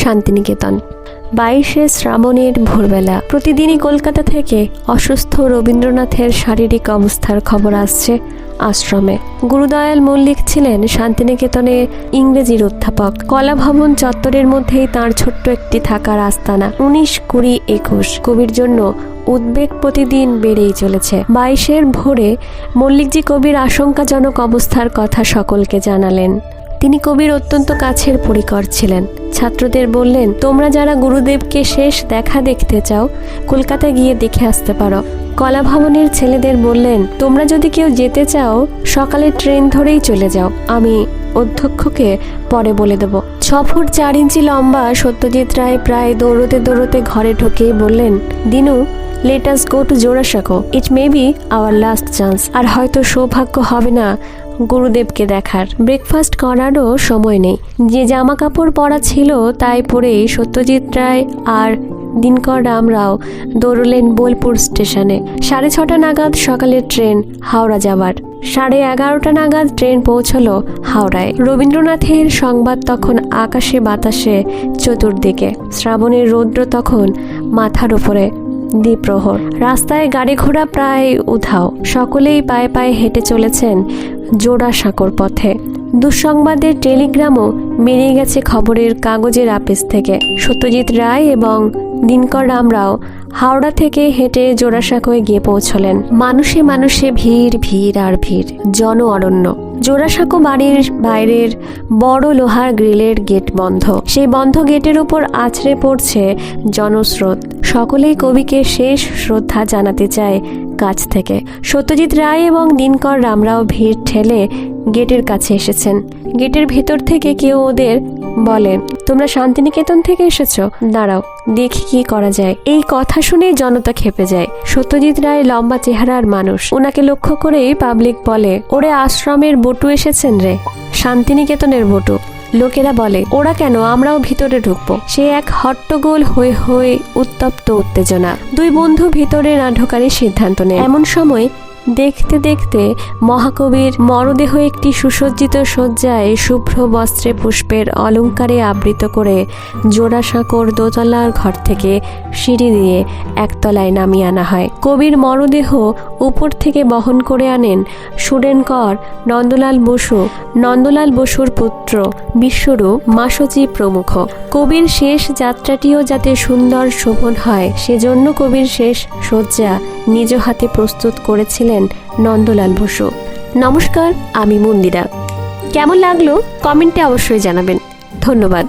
শান্তিনিকেতন। 22শে শ্রাবণের ভোরবেলা। প্রতিদিনই কলকাতা থেকে অসুস্থ রবীন্দ্রনাথের শারীরিক অবস্থার খবর আসছে আশ্রমে। গুরুদয়াল মল্লিক ছিলেন শান্তিনিকেতনে ইংরেজির অধ্যাপক। কলাভবন চত্বরের মধ্যেই তাঁর ছোট্ট একটি থাকার আস্তানা। 19, 20, 21 কবির জন্য উদ্বেগ প্রতিদিন বেড়েই চলেছে। 22-এর ভোরে মল্লিকজি কবির আশঙ্কাজনক অবস্থার কথা সকলকে জানালেন। তিনি কবির অত্যন্ত কাছের পরিকর ছিলেন। ছাত্রদের বললেন, তোমরা যারা গুরুদেবকে শেষ দেখা দেখতে চাও কলকাতায় গিয়ে দেখে আসতে পারো। কলাভবনের ছেলেদের বললেন, তোমরা যদি কেউ যেতে চাও সকালে ট্রেন ধরেই চলে যাও, আমি অধ্যক্ষকে পরে বলে দেব। 6 ফুট 4 ইঞ্চি লম্বা সত্যজিৎ রায় প্রায় দৌড়তে দৌড়তে ঘরে ঢুকে বললেন, Dinu, let us go to Jorasanko, it may be our last chance. আর হয়তো সৌভাগ্য হবে না গুরুদেবকে দেখার। ব্রেকফাস্ট করারও সময় নেই। যে জামা কাপড় পরা ছিল তাই পরে সত্যজিৎ রায় আর দিনকর রামরাও দৌড়লেন বোলপুর স্টেশনে। 6:30 নাগাদ সকালের ট্রেন হাওড়া যাবার। 11:30 নাগাদ ট্রেন পৌঁছলো হাওড়ায়। রবীন্দ্রনাথের সংবাদ তখন আকাশে বাতাসে চতুর্দিকে। শ্রাবণের রৌদ্র তখন মাথার উপরে দ্বিপ্রহর। রাস্তায় গাড়ি ঘোড়া প্রায় উধাও। সকলেই পায়ে পায়ে হেঁটে চলেছেন জোড়াসাঁকোর পথে। দুঃসংবাদের টেলিগ্রামও বেরিয়ে গেছে খবরের কাগজের আপিস থেকে। সত্যজিৎ রায় এবং দিনকর রামরাও হাওড়া থেকে হেঁটে জোড়াসাঁকোয় গিয়ে পৌঁছলেন। মানুষে মানুষে ভিড়, ভিড় আর ভিড়, জন অরণ্য। জোড়াসাঁকো বাড়ির বাইরের বড় লোহার গ্রিলের গেট বন্ধ। সেই বন্ধ গেটের উপর আছড়ে পড়ছে জনস্রোত। সকলেই কবিকে শেষ শ্রদ্ধা জানাতে চায় কাছ থেকে। সত্যজিৎ রায় এবং দিনকর রামরাও ভিড় ঠেলে গেটের কাছে এসেছেন। গেটের ভেতর থেকে কেউ ওদের বলেন, তোমরা শান্তিনিকেতন থেকে এসেছো? দাঁড়াও, দেখি কি করা যায়। এই কথা শুনে জনতা খেপে যায়। সত্যজিৎ রায় লম্বা চেহারার মানুষ। ওনাকে লক্ষ্য করেই পাবলিক বলে, ওরে আশ্রমের বটু এসেছেন রে, শান্তিনিকেতনের বটু। লোকেরা বলে, ওরা কেন, আমরাও ভিতরে ঢুকবো। সে এক হট্টগোল হয়ে হয়ে উত্তপ্ত উত্তেজনা। দুই বন্ধু ভিতরে না ঢোকারই সিদ্ধান্ত নেয়। এমন সময় দেখতে দেখতে মহাকবির মরদেহ একটি সুসজ্জিত শয্যায় শুভ্র বস্ত্রে পুষ্পের অলঙ্কারে আবৃত করে জোড়াসাঁকোর দোতলার ঘর থেকে সিঁড়ি দিয়ে একতলায় নামিয়ে আনা হয়। কবির মরদেহ উপর থেকে বহন করে আনেন সুরেনকর, নন্দলাল বসুর পুত্র বিশ্বরূপ, মাসচি প্রমুখ। কবির শেষ যাত্রাটিও যাতে সুন্দর শোভন হয় সেজন্য কবির শেষ শয্যা নিজ হাতে প্রস্তুত করেছিলেন নন্দলাল বসু। নমস্কার, আমি মন্দিরা। কেমন লাগলো কমেন্টে অবশ্যই জানাবেন। ধন্যবাদ।